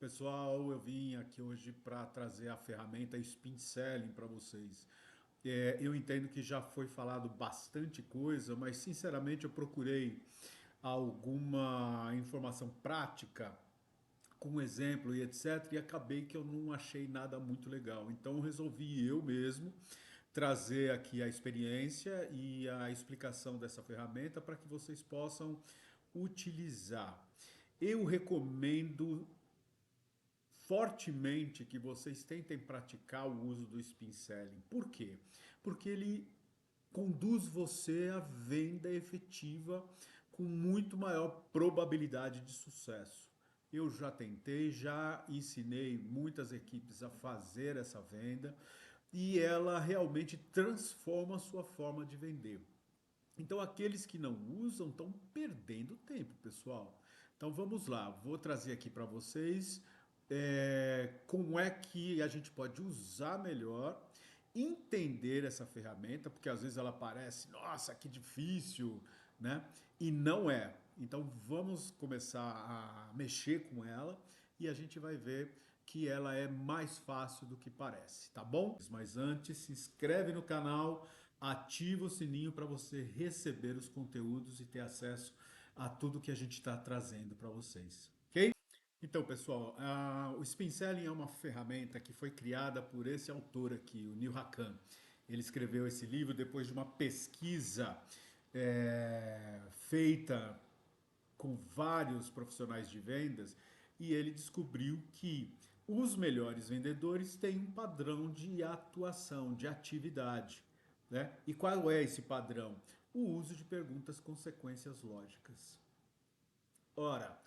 Pessoal, eu vim aqui hoje para trazer a ferramenta Spin Selling para vocês. Eu entendo que já foi falado bastante coisa, mas sinceramente eu procurei alguma informação prática com exemplo e etc. E acabei que eu não achei nada muito legal. Então eu resolvi eu mesmo trazer aqui a experiência e a explicação dessa ferramenta para que vocês possam utilizar. Eu recomendo fortemente que vocês tentem praticar o uso do spin selling. Por quê? Porque ele conduz você à venda efetiva com muito maior probabilidade de sucesso. Eu já tentei, já ensinei muitas equipes a fazer essa venda e ela realmente transforma a sua forma de vender. Então, aqueles que não usam estão perdendo tempo, pessoal. Então, vamos lá. Vou trazer aqui para vocês como é que a gente pode usar melhor, entender essa ferramenta, porque às vezes ela parece, nossa, que difícil, né? E não é. Então, vamos começar a mexer com ela e a gente vai ver que ela é mais fácil do que parece, tá bom? Mas antes, se inscreve no canal, ativa o sininho para você receber os conteúdos e ter acesso a tudo que a gente está trazendo para vocês, ok? Então, pessoal, o Spin Selling é uma ferramenta que foi criada por esse autor aqui, o Neil Hakan. Ele escreveu esse livro depois de uma pesquisa feita com vários profissionais de vendas e ele descobriu que os melhores vendedores têm um padrão de atuação, de atividade. Né? E qual é esse padrão? O uso de perguntas consequências lógicas. Ora,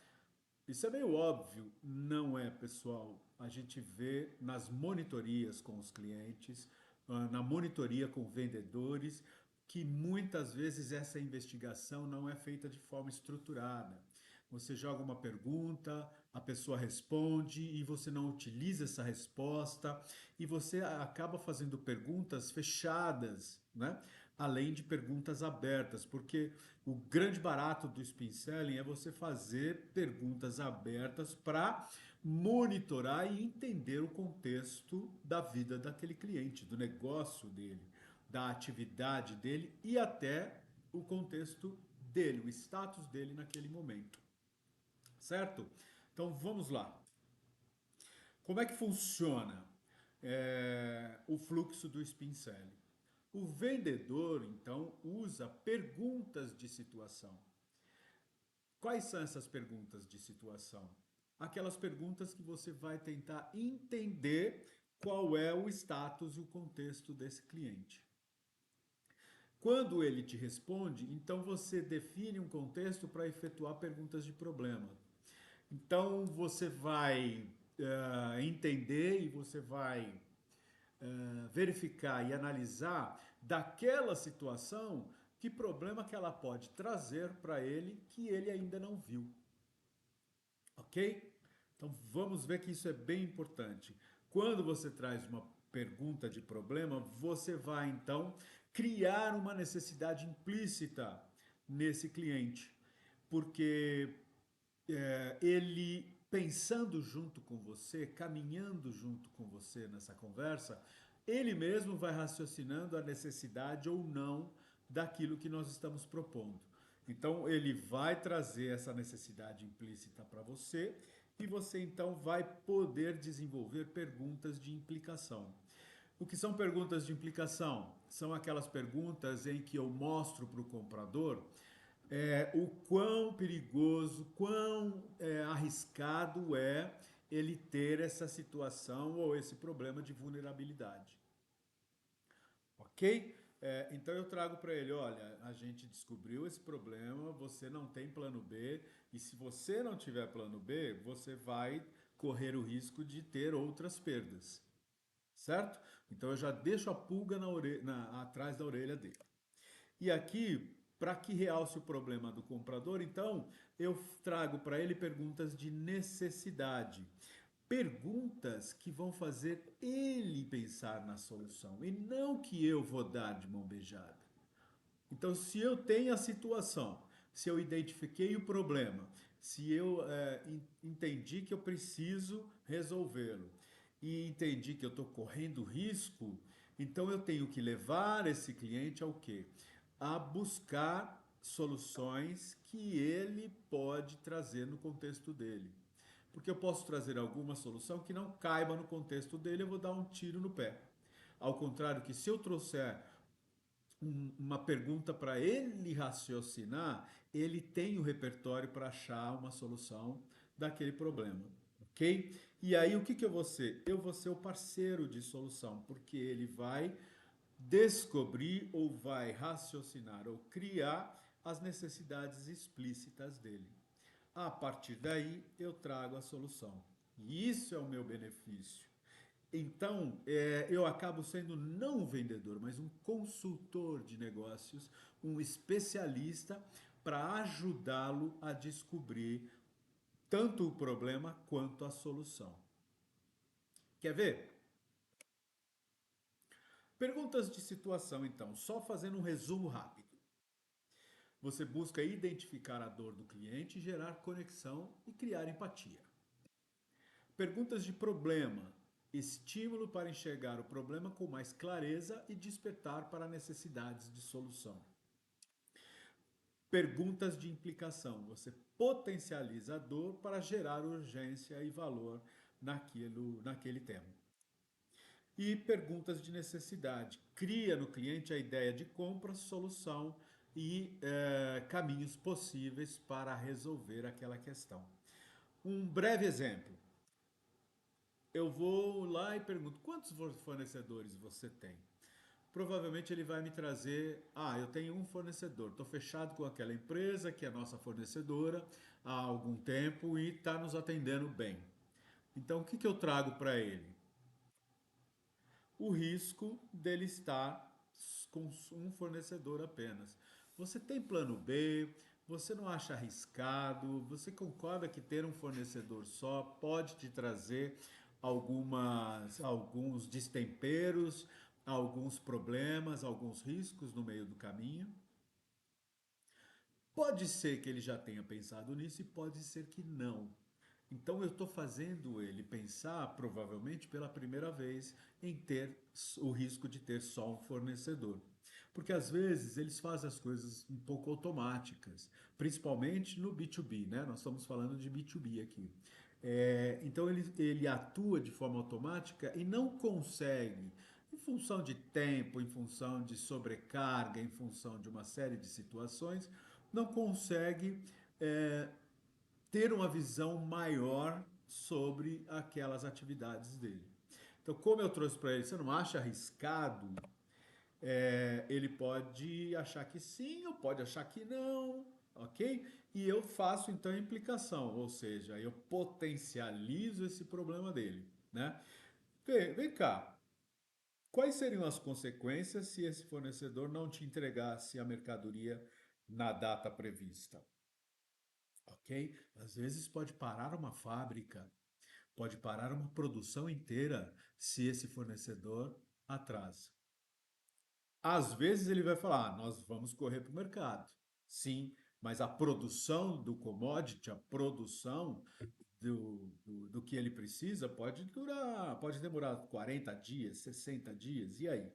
isso é meio óbvio, não é, pessoal? A gente vê nas monitorias com os clientes, na monitoria com vendedores, que muitas vezes essa investigação não é feita de forma estruturada. Você joga uma pergunta, a pessoa responde e você não utiliza essa resposta e você acaba fazendo perguntas fechadas, né? Além de perguntas abertas, porque o grande barato do spin selling é você fazer perguntas abertas para monitorar e entender o contexto da vida daquele cliente, do negócio dele, da atividade dele e até o contexto dele, o status dele naquele momento. Certo? Então vamos lá. Como é que funciona o fluxo do spin selling? O vendedor, então, usa perguntas de situação. Quais são essas perguntas de situação? Aquelas perguntas que você vai tentar entender qual é o status e o contexto desse cliente. Quando ele te responde, então você define um contexto para efetuar perguntas de problema. Então você vai entender e você vai verificar e analisar daquela situação que problema que ela pode trazer para ele que ele ainda não viu. Ok? Então vamos ver que isso é bem importante. Quando você traz uma pergunta de problema, você vai então criar uma necessidade implícita nesse cliente, porque ele pensando junto com você, caminhando junto com você nessa conversa, ele mesmo vai raciocinando a necessidade ou não daquilo que nós estamos propondo. Então ele vai trazer essa necessidade implícita para você e você então vai poder desenvolver perguntas de implicação. O que são perguntas de implicação? São aquelas perguntas em que eu mostro para o comprador o quão perigoso, quão arriscado é ele ter essa situação ou esse problema de vulnerabilidade. Ok? Então eu trago para ele, olha, a gente descobriu esse problema, você não tem plano B, e se você não tiver plano B, você vai correr o risco de ter outras perdas, certo? Então eu já deixo a pulga atrás da orelha dele. E aqui, para que realce o problema do comprador, então eu trago para ele perguntas de necessidade. Perguntas que vão fazer ele pensar na solução e não que eu vou dar de mão beijada. Então, se eu tenho a situação, se eu identifiquei o problema, se eu entendi que eu preciso resolvê-lo e entendi que eu estou correndo risco, então eu tenho que levar esse cliente ao quê? A buscar soluções que ele pode trazer no contexto dele. Porque eu posso trazer alguma solução que não caiba no contexto dele, eu vou dar um tiro no pé. Ao contrário que se eu trouxer uma pergunta para ele raciocinar, ele tem o repertório para achar uma solução daquele problema, ok? E aí o que, que eu vou ser? Eu vou ser o parceiro de solução, porque ele vai descobrir ou vai raciocinar ou criar as necessidades explícitas dele. A partir daí, eu trago a solução. E isso é o meu benefício. Então, eu acabo sendo não um vendedor, mas um consultor de negócios, um especialista para ajudá-lo a descobrir tanto o problema quanto a solução. Quer ver? Perguntas de situação, então, só fazendo um resumo rápido. Você busca identificar a dor do cliente, gerar conexão e criar empatia. Perguntas de problema. Estímulo para enxergar o problema com mais clareza e despertar para necessidades de solução. Perguntas de implicação. Você potencializa a dor para gerar urgência e valor naquele tema. E perguntas de necessidade. Cria no cliente a ideia de compra, solução e caminhos possíveis para resolver aquela questão. Um breve exemplo. Eu vou lá e pergunto: quantos fornecedores você tem? Provavelmente ele vai me trazer: eu tenho um fornecedor, estou fechado com aquela empresa que é nossa fornecedora há algum tempo e está nos atendendo bem. Então, o que, que eu trago para ele? O risco dele estar com um fornecedor apenas. Você tem plano B? Você não acha arriscado? Você concorda que ter um fornecedor só pode te trazer alguns destemperos, alguns problemas, alguns riscos no meio do caminho? Pode ser que ele já tenha pensado nisso e pode ser que não. Então eu estou fazendo ele pensar, provavelmente pela primeira vez, em ter o risco de ter só um fornecedor. Porque às vezes eles fazem as coisas um pouco automáticas, principalmente no B2B, né? Nós estamos falando de B2B aqui. Então ele atua de forma automática e não consegue, em função de tempo, em função de sobrecarga, em função de uma série de situações, não consegue é, ter uma visão maior sobre aquelas atividades dele. Então, como eu trouxe para ele, você não acha arriscado? Ele pode achar que sim ou pode achar que não, ok? E eu faço então a implicação, ou seja, eu potencializo esse problema dele, né? Vem cá, quais seriam as consequências se esse fornecedor não te entregasse a mercadoria na data prevista? Ok? Às vezes pode parar uma fábrica, pode parar uma produção inteira se esse fornecedor atrasa. Às vezes ele vai falar: nós vamos correr para o mercado. Sim, mas a produção do commodity, a produção do que ele precisa pode demorar 40 dias, 60 dias, e aí?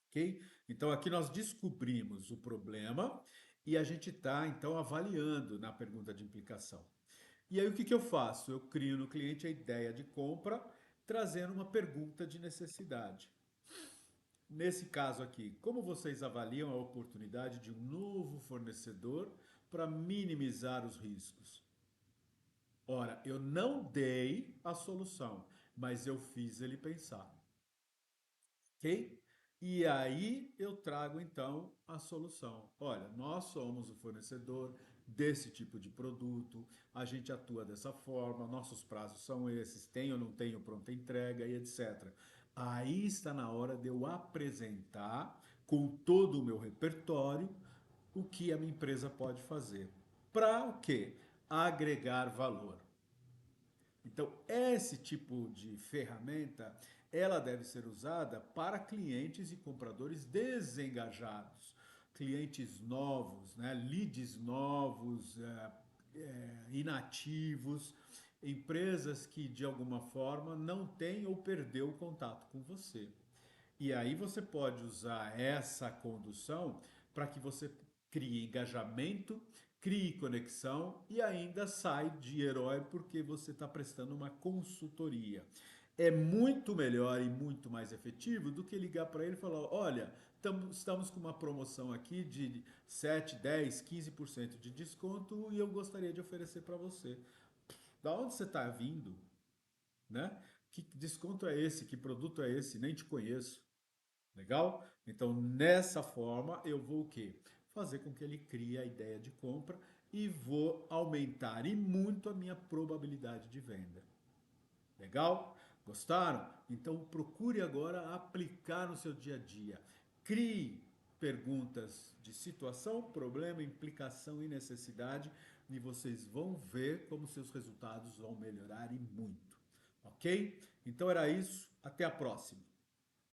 Ok? Então aqui nós descobrimos o problema e a gente está então avaliando na pergunta de implicação. E aí o que, que eu faço? Eu crio no cliente a ideia de compra, trazendo uma pergunta de necessidade. Nesse caso aqui, como vocês avaliam a oportunidade de um novo fornecedor para minimizar os riscos? Ora, eu não dei a solução, mas eu fiz ele pensar, ok? E aí eu trago então a solução. Olha, nós somos o fornecedor desse tipo de produto, a gente atua dessa forma, nossos prazos são esses, tem ou não tenho pronta entrega e etc. Aí está na hora de eu apresentar com todo o meu repertório o que a minha empresa pode fazer. Para o quê? Agregar valor. Então, esse tipo de ferramenta, ela deve ser usada para clientes e compradores desengajados, clientes novos, né? Leads novos, inativos, empresas que de alguma forma não têm ou perdeu o contato com você. E aí você pode usar essa condução para que você crie engajamento, crie conexão e ainda sai de herói porque você está prestando uma consultoria. É muito melhor e muito mais efetivo do que ligar para ele e falar: olha, estamos com uma promoção aqui de 7, 10, 15% de desconto e eu gostaria de oferecer para você. Da onde você está vindo? Né? Que desconto é esse? Que produto é esse? Nem te conheço. Legal? Então, nessa forma, eu vou o quê? Fazer com que ele crie a ideia de compra e vou aumentar e muito a minha probabilidade de venda. Legal? Gostaram? Então procure agora aplicar no seu dia a dia. Crie perguntas de situação, problema, implicação e necessidade e vocês vão ver como seus resultados vão melhorar e muito. Ok? Então era isso. Até a próxima.